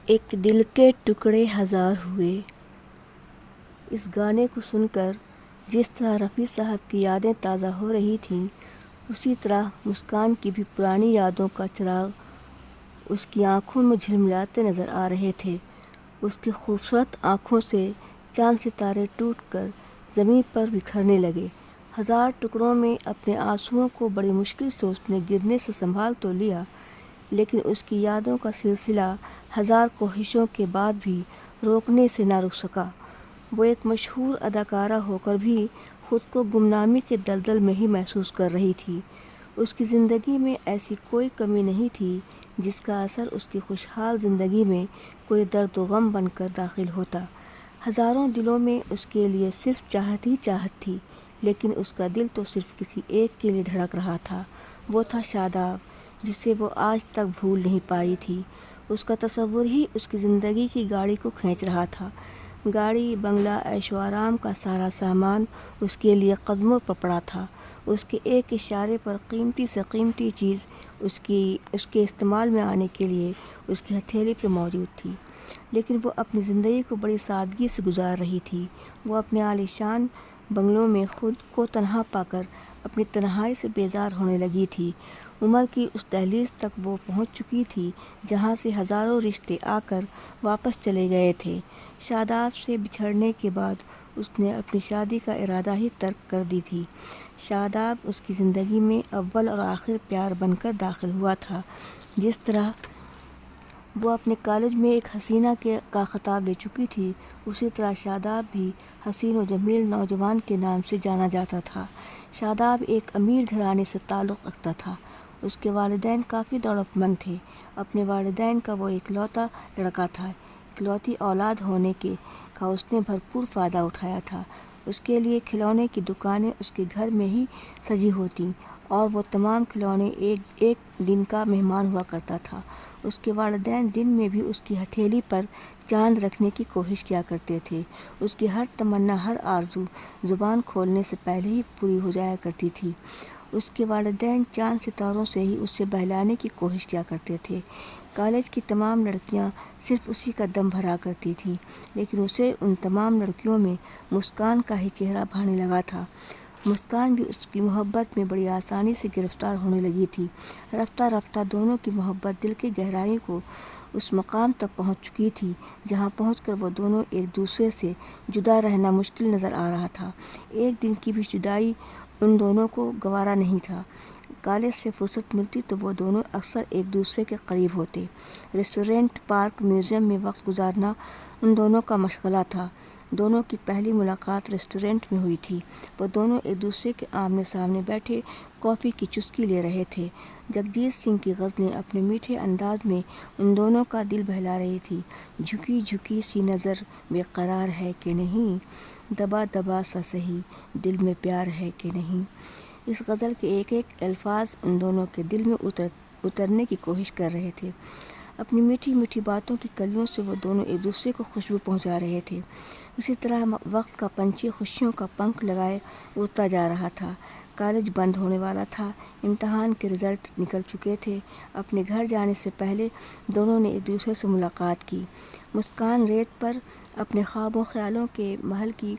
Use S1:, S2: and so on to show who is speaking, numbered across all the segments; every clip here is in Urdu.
S1: ایک دل کے ٹکڑے ہزار ہوئے۔ اس گانے کو سن کر جس طرح رفیع صاحب کی یادیں تازہ ہو رہی تھیں، اسی طرح مسکان کی بھی پرانی یادوں کا چراغ اس کی آنکھوں میں جھلملاتے نظر آ رہے تھے۔ اس کی خوبصورت آنکھوں سے چاند ستارے ٹوٹ کر زمین پر بکھرنے لگے۔ ہزار ٹکڑوں میں اپنے آنسوؤں کو بڑی مشکل سے اس نے گرنے سے سنبھال تو لیا، لیکن اس کی یادوں کا سلسلہ ہزار کوششوں کے بعد بھی روکنے سے نہ رک سکا۔ وہ ایک مشہور اداکارہ ہو کر بھی خود کو گمنامی کے دلدل میں ہی محسوس کر رہی تھی۔ اس کی زندگی میں ایسی کوئی کمی نہیں تھی جس کا اثر اس کی خوشحال زندگی میں کوئی درد و غم بن کر داخل ہوتا۔ ہزاروں دلوں میں اس کے لیے صرف چاہت ہی چاہت تھی، لیکن اس کا دل تو صرف کسی ایک کے لیے دھڑک رہا تھا۔ وہ تھا شاداب، جسے وہ آج تک بھول نہیں پائی تھی۔ اس کا تصور ہی اس کی زندگی کی گاڑی کو کھینچ رہا تھا۔ گاڑی، بنگلہ، عیش و آرام کا سارا سامان اس کے لیے قدموں پر پڑا تھا۔ اس کے ایک اشارے پر قیمتی سے قیمتی چیز اس کے استعمال میں آنے کے لیے اس کی ہتھیلی پر موجود تھی، لیکن وہ اپنی زندگی کو بڑی سادگی سے گزار رہی تھی۔ وہ اپنے عالیشان بنگلوں میں خود کو تنہا پا کر اپنی تنہائی سے بیزار ہونے لگی تھی۔ عمر کی اس دہلیز تک وہ پہنچ چکی تھی جہاں سے ہزاروں رشتے آ کر واپس چلے گئے تھے۔ شاداب سے بچھڑنے کے بعد اس نے اپنی شادی کا ارادہ ہی ترک کر دی تھی۔ شاداب اس کی زندگی میں اول اور آخر پیار بن کر داخل ہوا تھا۔ جس طرح وہ اپنے کالج میں ایک حسینہ کا خطاب لے چکی تھی، اسی طرح شاداب بھی حسین و جمیل نوجوان کے نام سے جانا جاتا تھا۔ شاداب ایک امیر گھرانے سے تعلق رکھتا تھا۔ اس کے والدین کافی دولت مند تھے۔ اپنے والدین کا وہ اکلوتا لڑکا تھا۔ اکلوتی اولاد ہونے کا اس نے بھرپور فائدہ اٹھایا تھا۔ اس کے لیے کھلونے کی دکانیں اس کے گھر میں ہی سجی ہوتیں اور وہ تمام کھلونے ایک دن کا مہمان ہوا کرتا تھا۔ اس کے والدین دن میں بھی اس کی ہتھیلی پر چاند رکھنے کی کوشش کیا کرتے تھے۔ اس کی ہر تمنا، ہر آرزو زبان کھولنے سے پہلے ہی پوری ہو جایا کرتی تھی۔ اس کے والدین چاند ستاروں سے ہی اسے بہلانے کی کوشش کیا کرتے تھے۔ کالج کی تمام لڑکیاں صرف اسی کا دم بھرا کرتی تھیں، لیکن اسے ان تمام لڑکیوں میں مسکان کا ہی چہرہ بھانے لگا تھا۔ مسکان بھی اس کی محبت میں بڑی آسانی سے گرفتار ہونے لگی تھی۔ رفتہ رفتہ دونوں کی محبت دل کی گہرائیوں کو اس مقام تک پہنچ چکی تھی جہاں پہنچ کر وہ دونوں ایک دوسرے سے جدا رہنا مشکل نظر آ رہا تھا۔ ایک دن کی بھی جدائی ان دونوں کو گوارا نہیں تھا۔ کالج سے فرصت ملتی تو وہ دونوں اکثر ایک دوسرے کے قریب ہوتے۔ ریسٹورینٹ، پارک، میوزیم میں وقت گزارنا ان دونوں کا مشغلہ تھا۔ دونوں کی پہلی ملاقات ریسٹورینٹ میں ہوئی تھی۔ وہ دونوں ایک دوسرے کے آمنے سامنے بیٹھے کافی کی چسکی لے رہے تھے۔ جگجیت سنگھ کی غزلیں اپنے میٹھے انداز میں ان دونوں کا دل بہلا رہی تھی۔ جھکی جھکی سی نظر بے قرار ہے کہ نہیں، دبا دبا سا سہی دل میں پیار ہے کہ نہیں۔ اس غزل کے ایک ایک الفاظ ان دونوں کے دل میں اترنے کی کوشش کر رہے تھے۔ اپنی میٹھی میٹھی باتوں کی کلیوں سے وہ دونوں ایک دوسرے کو خوشبو پہنچا رہے تھے۔ اسی طرح وقت کا پنچھی خوشیوں کا پنکھ لگائے اڑتا جا رہا تھا۔ کالج بند ہونے والا تھا۔ امتحان کے رزلٹ نکل چکے تھے۔ اپنے گھر جانے سے پہلے دونوں نے ایک دوسرے سے ملاقات کی۔ مسکان ریت پر اپنے خواب و خیالوں کے محل کی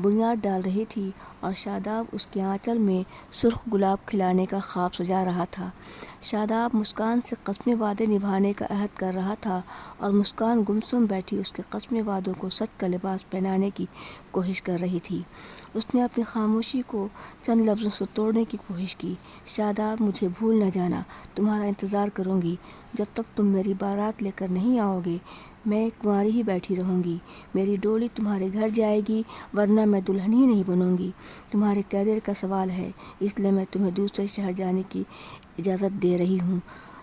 S1: بنیاد ڈال رہی تھی اور شاداب اس کے آنچل میں سرخ گلاب کھلانے کا خواب سجا رہا تھا۔ شاداب مسکان سے قسمیں وعدے نبھانے کا عہد کر رہا تھا اور مسکان گمسم بیٹھی اس کے قسمیں وعدوں کو سچ کا لباس پہنانے کی کوشش کر رہی تھی۔ اس نے اپنی خاموشی کو چند لفظوں سے توڑنے کی کوشش کی۔ شاداب، مجھے بھول نہ جانا، تمہارا انتظار کروں گی۔ جب تک تم میری بارات لے کر نہیں آؤ گے، میں کنواری ہی بیٹھی رہوں گی۔ میری ڈولی تمہارے گھر جائے گی، ورنہ میں دلہن ہی نہیں بنوں گی۔ تمہارے کیریئر کا سوال ہے، اس لیے میں تمہیں دوسرے شہر جانے کی اجازت دے رہی ہوں۔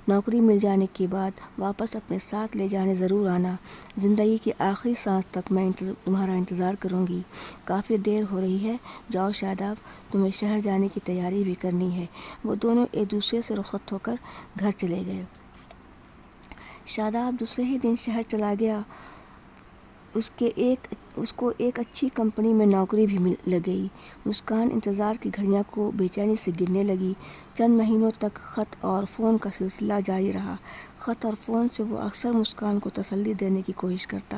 S1: نوکری مل جانے کے بعد واپس اپنے ساتھ لے جانے ضرور آنا۔ زندگی کی آخری سانس تک میں تمہارا انتظار کروں گی۔ کافی دیر ہو رہی ہے، جاؤ شاداب، تمہیں شہر جانے کی تیاری بھی کرنی ہے۔ وہ دونوں ایک دوسرے سے رخصت ہو کر گھر چلے گئے۔ شاداب دوسرے ہی دن شہر چلا گیا۔ اس کو ایک اچھی کمپنی میں نوکری بھی لگ گئی۔ مسکان انتظار کی گھڑیاں کو بے چینی سے گننے لگی۔ چند مہینوں تک خط اور فون کا سلسلہ جاری رہا۔ خط اور فون سے وہ اکثر مسکان کو تسلی دینے کی کوشش کرتا۔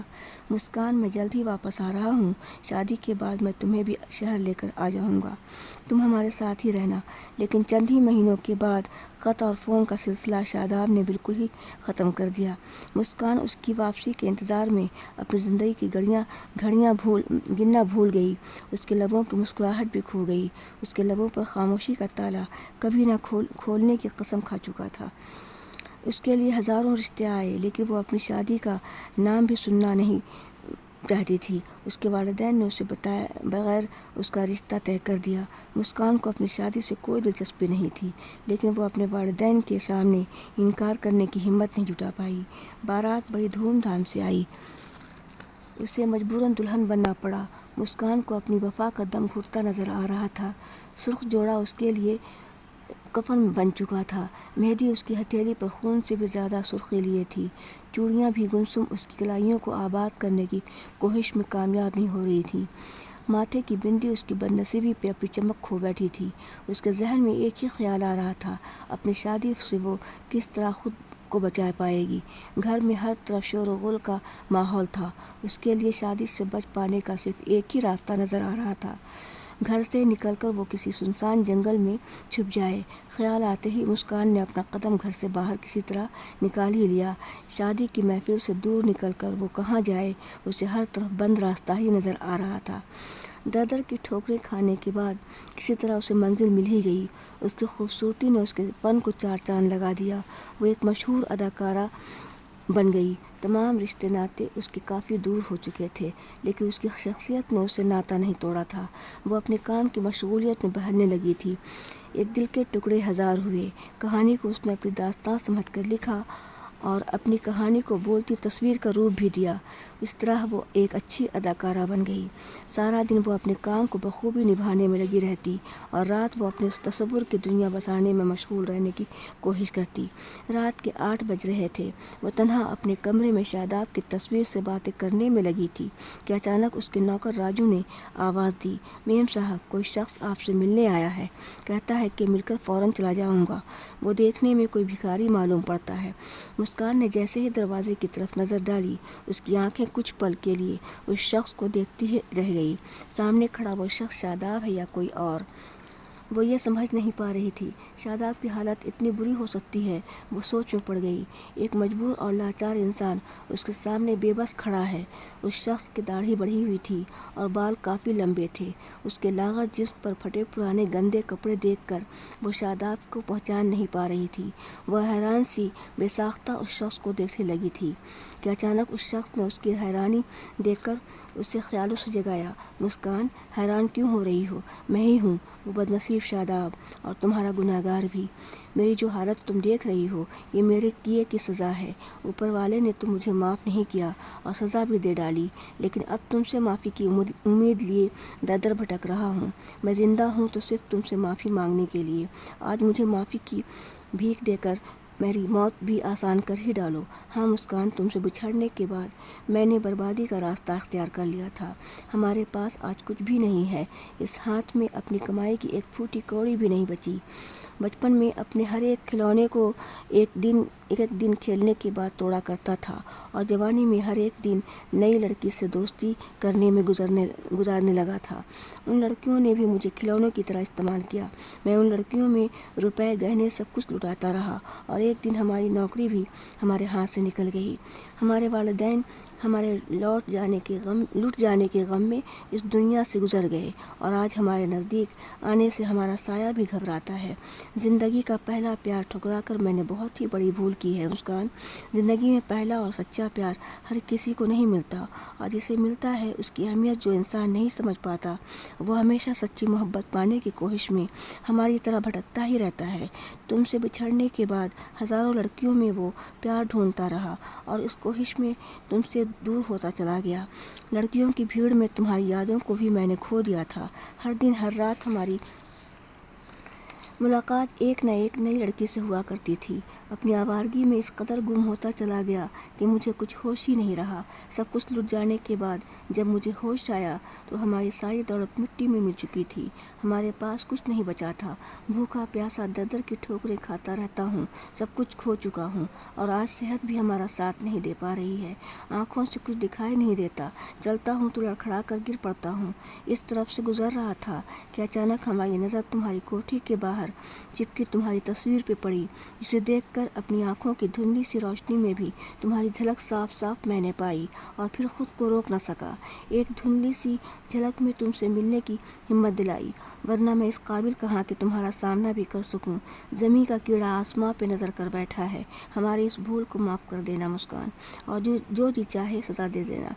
S1: مسکان، میں جلد ہی واپس آ رہا ہوں، شادی کے بعد میں تمہیں بھی شہر لے کر آ جاؤں گا، تم ہمارے ساتھ ہی رہنا۔ لیکن چند ہی مہینوں کے بعد خط اور فون کا سلسلہ شاداب نے بالکل ہی ختم کر دیا۔ مسکان اس کی واپسی کے انتظار میں اپنی زندگی کی گھڑیاں گننا بھول گئی۔ اس کے لبوں کی مسکراہٹ بھی کھو گئی۔ اس کے لبوں پر خاموشی کا تالا کبھی نہ کھولنے کی قسم کھا چکا تھا۔ اس کے لیے ہزاروں رشتے آئے، لیکن وہ اپنی شادی کا نام بھی سننا نہیں چاہتی تھی۔ اس کے والدین نے اسے بتائے بغیر اس کا رشتہ طے کر دیا۔ مسکان کو اپنی شادی سے کوئی دلچسپی نہیں تھی، لیکن وہ اپنے والدین کے سامنے انکار کرنے کی ہمت نہیں جٹا پائی۔ بارات بڑی دھوم دھام سے آئی۔ اسے مجبوراً دلہن بننا پڑا۔ مسکان کو اپنی وفا کا دم گھٹتا نظر آ رہا تھا۔ سرخ جوڑا اس کے لیے کفن بن چکا تھا۔ مہندی اس کی ہتھیلی پر خون سے بھی زیادہ سرخی لیے تھی۔ چوڑیاں بھی گمسم اس کی کلائیوں کو آباد کرنے کی کوشش میں کامیاب نہیں ہو رہی تھیں۔ ماتھے کی بندی اس کی بدنصیبی پہ اپنی چمک کھو بیٹھی تھی۔ اس کے ذہن میں ایک ہی خیال آ رہا تھا، اپنی شادی سے وہ کس طرح خود کو بچا پائے گی۔ گھر میں ہر طرف شور و غل کا ماحول تھا۔ اس کے لیے شادی سے بچ پانے کا صرف ایک ہی راستہ نظر آ رہا تھا، گھر سے نکل کر وہ کسی سنسان جنگل میں چھپ جائے۔ خیال آتے ہی مسکان نے اپنا قدم گھر سے باہر کسی طرح نکال ہی لیا۔ شادی کی محفل سے دور نکل کر وہ کہاں جائے؟ اسے ہر طرف بند راستہ ہی نظر آ رہا تھا۔ در در کی ٹھوکریں کھانے کے بعد کسی طرح اسے منزل مل ہی گئی۔ اس کی خوبصورتی نے اس کے فن کو چار چاند لگا دیا۔ وہ ایک مشہور اداکارہ بن گئی۔ تمام رشتے ناطے اس کے کافی دور ہو چکے تھے، لیکن اس کی شخصیت نے اسے ناتا نہیں توڑا تھا۔ وہ اپنے کام کی مشغولیت میں بہرنے لگی تھی۔ ایک دل کے ٹکڑے ہزار ہوئے کہانی کو اس نے اپنی داستان سمجھ کر لکھا اور اپنی کہانی کو بولتی تصویر کا روپ بھی دیا۔ اس طرح وہ ایک اچھی اداکارہ بن گئی۔ سارا دن وہ اپنے کام کو بخوبی نبھانے میں لگی رہتی اور رات وہ اپنے تصور کی دنیا بسانے میں مشغول رہنے کی کوشش کرتی۔ رات کے 8 بج رہے تھے۔ وہ تنہا اپنے کمرے میں شاداب کی تصویر سے باتیں کرنے میں لگی تھی کہ اچانک اس کے نوکر راجو نے آواز دی، میم صاحب، کوئی شخص آپ سے ملنے آیا ہے، کہتا ہے کہ مل کر فوراً چلا جاؤں گا۔ وہ دیکھنے میں کوئی بھکاری معلوم پڑتا ہے۔ مسکان نے جیسے ہی دروازے کی طرف نظر ڈالی، اس کی آنکھیں کچھ پل کے لیے اس شخص کو دیکھتی ہی رہ گئی۔ سامنے کھڑا وہ شخص شاداب ہے یا کوئی اور؟ وہ یہ سمجھ نہیں پا رہی تھی۔ شاداب کی حالت اتنی بری ہو سکتی ہے، وہ سوچ میں پڑ گئی۔ ایک مجبور اور لاچار انسان اس کے سامنے بے بس کھڑا ہے۔ اس شخص کی داڑھی بڑھی ہوئی تھی اور بال کافی لمبے تھے۔ اس کے لاغر جسم پر پھٹے پرانے گندے کپڑے دیکھ کر وہ شاداب کو پہچان نہیں پا رہی تھی۔ وہ حیران سی بے ساختہ اس شخص کو دیکھنے لگی تھی کہ اچانک اس شخص نے اس کی حیرانی دیکھ کر اسے خیالوں سے جگایا۔ مسکان، حیران کیوں ہو رہی ہو؟ میں ہی ہوں، وہ بدنصیب شاداب، اور تمہارا گنہگار بھی۔ میری جو حالت تم دیکھ رہی ہو، یہ میرے کیے کی سزا ہے۔ اوپر والے نے تو مجھے معاف نہیں کیا اور سزا بھی دے ڈالی، لیکن اب تم سے معافی کی امید لیے در در بھٹک رہا ہوں۔ میں زندہ ہوں تو صرف تم سے معافی مانگنے کے لیے۔ آج مجھے معافی کی بھیک دے کر میری موت بھی آسان کر ہی ڈالو۔ ہاں مسکان، تم سے بچھڑنے کے بعد میں نے بربادی کا راستہ اختیار کر لیا تھا۔ ہمارے پاس آج کچھ بھی نہیں ہے۔ اس ہاتھ میں اپنی کمائی کی ایک پھوٹی کوڑی بھی نہیں بچی۔ بچپن میں اپنے ہر ایک کھلونے کو ایک دن کھیلنے کے بعد توڑا کرتا تھا، اور جوانی میں ہر ایک دن نئی لڑکی سے دوستی کرنے میں گزارنے لگا تھا۔ ان لڑکیوں نے بھی مجھے کھلونے کی طرح استعمال کیا۔ میں ان لڑکیوں میں روپے، گہنے سب کچھ لٹاتا رہا، اور ایک دن ہماری نوکری بھی ہمارے ہاتھ سے نکل گئی۔ ہمارے والدین ہمارے لٹ جانے کے غم میں اس دنیا سے گزر گئے، اور آج ہمارے نزدیک آنے سے ہمارا سایہ بھی گھبراتا ہے۔ زندگی کا پہلا پیار ٹھکرا کر میں نے بہت ہی بڑی بھول کی ہے مسکان۔ زندگی میں پہلا اور سچا پیار ہر کسی کو نہیں ملتا، اور جسے ملتا ہے اس کی اہمیت جو انسان نہیں سمجھ پاتا، وہ ہمیشہ سچی محبت پانے کی کوشش میں ہماری طرح بھٹکتا ہی رہتا ہے۔ تم سے بچھڑنے کے بعد ہزاروں لڑکیوں میں وہ پیار ڈھونڈتا رہا، اور اس کوشش میں تم سے دور ہوتا چلا گیا۔ لڑکیوں کی بھیڑ میں تمہاری یادوں کو بھی میں نے کھو دیا تھا۔ ہر دن ہر رات ہماری ملاقات ایک نہ ایک نئی لڑکی سے ہوا کرتی تھی۔ اپنی آوارگی میں اس قدر گم ہوتا چلا گیا کہ مجھے کچھ ہوش ہی نہیں رہا۔ سب کچھ لٹ جانے کے بعد جب مجھے ہوش آیا تو ہماری ساری دولت مٹی میں مل چکی تھی۔ ہمارے پاس کچھ نہیں بچا تھا۔ بھوکا پیاسا در در کی ٹھوکریں کھاتا رہتا ہوں۔ سب کچھ کھو چکا ہوں اور آج صحت بھی ہمارا ساتھ نہیں دے پا رہی ہے۔ آنکھوں سے کچھ دکھائی نہیں دیتا۔ چلتا ہوں تو لڑکھڑا کر گر پڑتا ہوں۔ اس طرف سے گزر رہا تھا کہ اچانک ہماری نظر تمہاری کوٹھی کے باہر چپکی تمہاری تصویر پہ پڑی، جسے دیکھ کر اپنی آنکھوں کی دھندلی سی روشنی میں بھی تمہاری جھلک صاف صاف میں نے پائی اور پھر خود کو روک نہ سکا۔ ایک دھندلی سی جھلک میں تم سے ملنے کی ہمت دلائی، ورنہ میں اس قابل کہاں کہ تمہارا سامنا بھی کر سکوں۔ زمیں کا کیڑا آسماں پہ نظر کر بیٹھا ہے۔ ہماری اس بھول کو معاف کر دینا مسکان، اور جو جی چاہے سزا دے دینا۔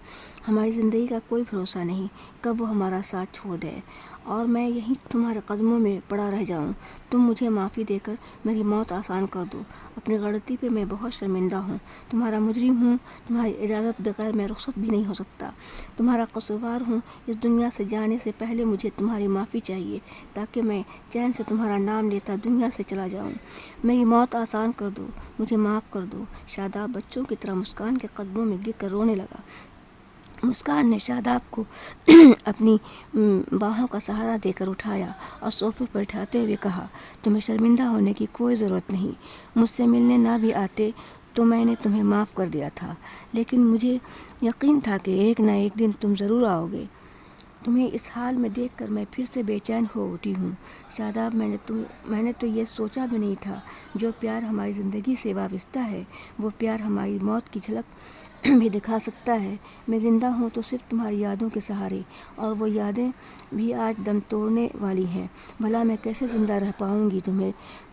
S1: ہماری زندگی کا کوئی بھروسہ نہیں، کب وہ ہمارا ساتھ چھوڑ دے اور میں یہیں تمہارے قدموں میں پڑا رہ جاؤں۔ تم مجھے معافی دے کر میری موت آسان کر دو۔ اپنی غلطی پہ میں بہت شرمندہ ہوں، تمہارا مجرم ہوں، تمہاری اجازت بغیر میں رخصت بھی نہیں ہو سکتا، تمہارا قصوروار ہوں۔ اس دنیا سے جانے سے پہلے مجھے تمہاری معافی چاہیے تاکہ میں چین سے تمہارا نام لیتا دنیا سے چلا جاؤں۔ میری موت آسان کر دو، مجھے معاف کر دو۔ شاداب بچوں کی طرح مسکان کے قدموں میں گر کر رونے لگا۔ مسکان نے شاداب کو اپنی باہوں کا سہارا دے کر اٹھایا اور صوفے پر بٹھاتے ہوئے کہا، تمہیں شرمندہ ہونے کی کوئی ضرورت نہیں۔ مجھ سے ملنے نہ بھی آتے تو میں نے تمہیں معاف کر دیا تھا، لیکن مجھے یقین تھا کہ ایک نہ ایک دن تم ضرور آؤ گے۔ تمہیں اس حال میں دیکھ کر میں پھر سے بے چین ہو اٹھی ہوں۔ شاداب، میں نے تو یہ سوچا بھی نہیں تھا، جو پیار ہماری زندگی سے وابستہ ہے وہ پیار ہماری موت کی جھلک بھی دکھا سکتا ہے۔ میں زندہ ہوں تو صرف تمہاری یادوں کے سہارے، اور وہ یادیں بھی آج دم توڑنے والی ہیں۔ بھلا میں کیسے زندہ رہ پاؤں گی؟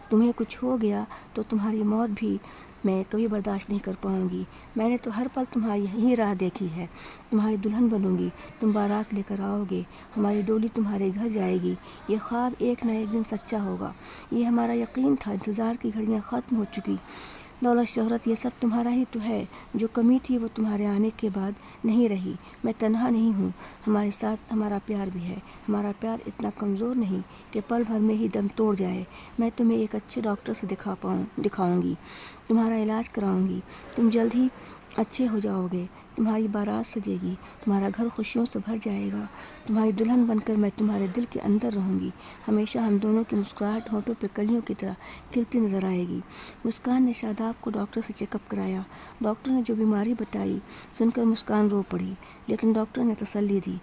S1: تمہیں کچھ ہو گیا تو تمہاری موت بھی میں کبھی برداشت نہیں کر پاؤں گی۔ میں نے تو ہر پل تمہاری یہی راہ دیکھی ہے، تمہاری دلہن بنوں گی، تم بارات لے کر آؤ گے، ہماری ڈولی تمہارے گھر جائے گی، یہ خواب ایک نہ ایک دن سچا ہوگا۔ یہ ہمارا یقین تھا۔ انتظار کی گھڑیاں ختم ہو چکی، دولت شہرت یہ سب تمہارا ہی تو ہے۔ جو کمی تھی وہ تمہارے آنے کے بعد نہیں رہی۔ میں تنہا نہیں ہوں، ہمارے ساتھ ہمارا پیار بھی ہے۔ ہمارا پیار اتنا کمزور نہیں کہ پل بھر میں ہی دم توڑ جائے۔ میں تمہیں ایک اچھے ڈاکٹر سے دکھاؤں گی، تمہارا علاج کراؤں گی، تم جلد ہی اچھے ہو جاؤ گے، تمہاری بارات سجے گی، تمہارا گھر خوشیوں سے بھر جائے گا، تمہاری دلہن بن کر میں تمہارے دل کے اندر رہوں گی، ہمیشہ ہم دونوں کی مسکراہٹ ہونٹوں پہ کلیوں کی طرح کھلتی نظر آئے گی۔ مسکان نے شاداب کو ڈاکٹر سے چیک اپ کرایا۔ ڈاکٹر نے جو بیماری بتائی سن کر مسکان رو پڑی، لیکن ڈاکٹر نے تسلی دی،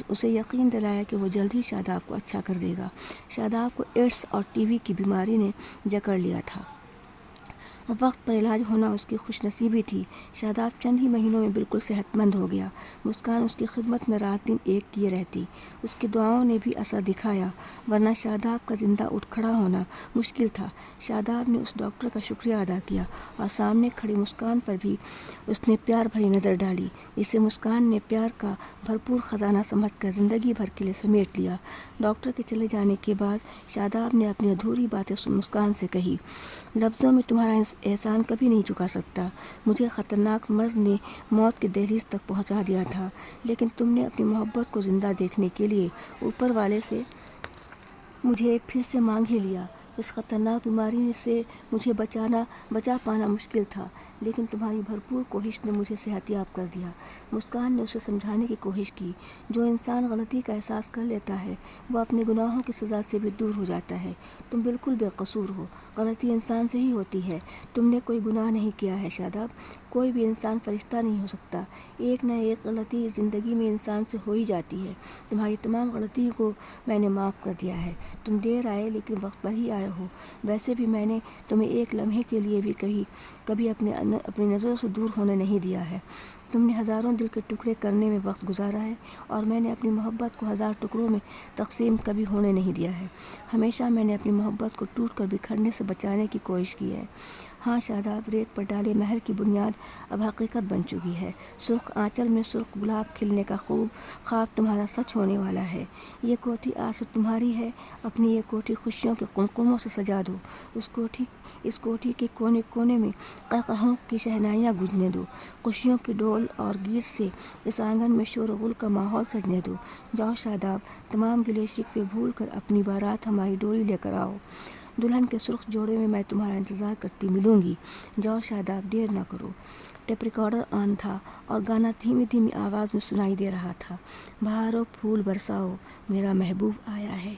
S1: اسے یقین دلایا کہ وہ جلد ہی شاداب کو اچھا کر دے گا۔ شاداب کو ایڈز اور ٹی بی کی بیماری نے جکڑ لیا تھا۔ وقت پر علاج ہونا اس کی خوش نصیبی تھی۔ شاداب چند ہی مہینوں میں بالکل صحت مند ہو گیا۔ مسکان اس کی خدمت میں رات دن ایک کیے رہتی۔ اس کی دعاؤں نے بھی اثر دکھایا، ورنہ شاداب کا زندہ اٹھ کھڑا ہونا مشکل تھا۔ شاداب نے اس ڈاکٹر کا شکریہ ادا کیا اور سامنے کھڑی مسکان پر بھی اس نے پیار بھری نظر ڈالی، جسے مسکان نے پیار کا بھرپور خزانہ سمجھ کر زندگی بھر کے لیے سمیٹ لیا۔ ڈاکٹر کے چلے جانے کے بعد شاداب نے اپنی ادھوری باتیں مسکان سے کہی۔ لفظوں میں تمہارا احسان کبھی نہیں چکا سکتا۔ مجھے خطرناک مرض نے موت کے دہلیز تک پہنچا دیا تھا، لیکن تم نے اپنی محبت کو زندہ دیکھنے کے لیے اوپر والے سے مجھے پھر سے مانگ ہی لیا۔ اس خطرناک بیماری سے مجھے بچا پانا مشکل تھا، لیکن تمہاری بھرپور کوشش نے مجھے صحت یاب کر دیا۔ مسکان نے اسے سمجھانے کی کوشش کی، جو انسان غلطی کا احساس کر لیتا ہے وہ اپنے گناہوں کی سزا سے بھی دور ہو جاتا ہے۔ تم بالکل بے قصور ہو، غلطی انسان سے ہی ہوتی ہے، تم نے کوئی گناہ نہیں کیا ہے شاداب۔ کوئی بھی انسان فرشتہ نہیں ہو سکتا، ایک نہ ایک غلطی زندگی میں انسان سے ہو ہی جاتی ہے۔ تمہاری تمام غلطیوں کو میں نے معاف کر دیا ہے۔ تم دیر آئے لیکن وقت پر ہی آئے ہو۔ ویسے بھی میں نے تمہیں ایک لمحے کے لیے بھی کبھی اپنی نظروں سے دور ہونے نہیں دیا ہے۔ تم نے ہزاروں دل کے ٹکڑے کرنے میں وقت گزارا ہے، اور میں نے اپنی محبت کو ہزار ٹکڑوں میں تقسیم کبھی ہونے نہیں دیا ہے۔ ہمیشہ میں نے اپنی محبت کو ٹوٹ کر بکھرنے سے بچانے کی کوشش کی ہے۔ ہاں شاداب، ریت پر ڈالے مہر کی بنیاد اب حقیقت بن چکی ہے۔ سرخ آنچل میں سرخ گلاب کھلنے کا خواب تمہارا سچ ہونے والا ہے۔ یہ کوٹھی آج سے تمہاری ہے۔ اپنی یہ کوٹھی خوشیوں کے قمقموں سے سجا دو۔ اس کوٹھی کے کونے کونے میں قہقہوں کی شہنائیاں گونجنے دو۔ خوشیوں کی ڈول اور گیت سے اس آنگن میں شور و غل کا ماحول سجنے دو۔ جاؤ شاداب، تمام گلے شکوے بھول کر اپنی بارات ہماری ڈولی لے کر آؤ۔ دلہن کے سرخ جوڑے میں میں تمہارا انتظار کرتی ملوں گی، جاؤ شاداب دیر نہ کرو۔ ٹیپ ریکارڈر آن تھا اور گانا دھیمی دھیمی آواز میں سنائی دے رہا تھا، بہارو پھول برساؤ، میرا محبوب آیا ہے۔